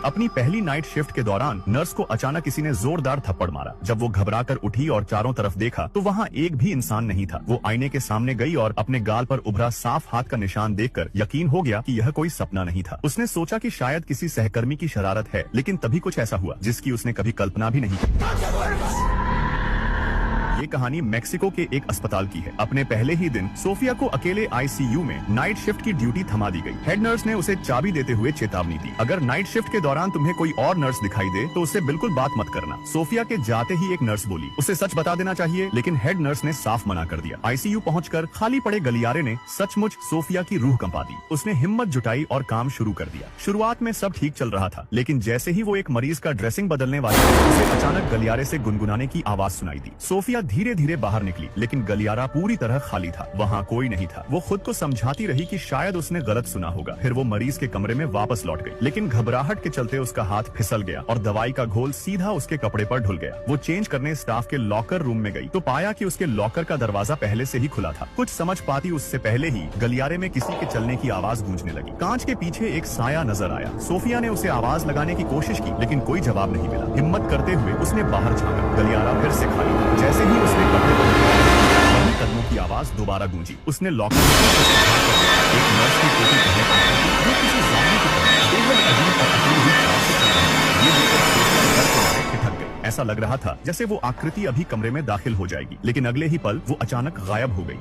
अपनी पहली night shift के दौरान नर्स को अचानक किसी ने जोरदार थप्पड़ मारा। जब वो घबराकर उठी और चारों तरफ देखा तो वहाँ एक भी इंसान नहीं था। वो आईने के सामने गई और अपने गाल पर उभरा साफ हाथ का निशान देखकर यकीन हो गया कि यह कोई सपना नहीं था। उसने सोचा कि शायद किसी सहकर्मी की शरारत है, लेकिन तभी कुछ ऐसा हुआ जिसकी उसने कभी कल्पना भी नहीं की। ये कहानी मेक्सिको के एक अस्पताल की है। अपने पहले ही दिन सोफिया को अकेले आईसीयू में नाइट शिफ्ट की ड्यूटी थमा दी गई। हेड नर्स ने उसे चाबी देते हुए चेतावनी दी, अगर नाइट शिफ्ट के दौरान तुम्हें कोई और नर्स दिखाई दे तो उससे बिल्कुल बात मत करना। सोफिया के जाते ही एक नर्स बोली, उसे सच बता देना चाहिए, लेकिन हेड नर्स ने साफ मना कर दिया। आईसीयू पहुंचकर खाली पड़े गलियारे ने सचमुच सोफिया की रूह कंपा दी। उसने हिम्मत जुटाई और काम शुरू कर दिया। शुरुआत में सब ठीक चल रहा था, लेकिन जैसे ही वो एक मरीज का ड्रेसिंग बदलने वाली थी, उसे अचानक गलियारे से गुनगुनाने की आवाज सुनाई दी। सोफिया धीरे धीरे बाहर निकली, लेकिन गलियारा पूरी तरह खाली था। वहाँ कोई नहीं था। वो खुद को समझाती रही कि शायद उसने गलत सुना होगा। फिर वो मरीज के कमरे में वापस लौट गई, लेकिन घबराहट के चलते उसका हाथ फिसल गया और दवाई का घोल सीधा उसके कपड़े पर ढुल गया। वो चेंज करने स्टाफ के लॉकर रूम में गई तो पाया कि उसके लॉकर का दरवाजा पहले से ही खुला था। कुछ समझ पाती उससे पहले ही गलियारे में किसी के चलने की आवाज गूंजने लगी। कांच के पीछे एक साया नजर आया। सोफिया ने उसे आवाज लगाने की कोशिश की, लेकिन कोई जवाब नहीं मिला। हिम्मत करते हुए उसने बाहर झांका। गलियारा फिर से खाली था। जैसे ही उसने कपड़े पहने, कदमों की आवाज दोबारा गूंजी। उसने लॉकर में एक नर्स की टोपी पहने जो किसी ज़ॉम्बी की तरह बेहद अजीब और अकेली हुई चाल से चल रही थी। ये देखकर सोफिया डर के मारे ठिठक गई। ऐसा लग रहा था जैसे वो आकृति अभी कमरे में दाखिल हो जाएगी, लेकिन अगले ही पल वो अचानक गायब हो गई।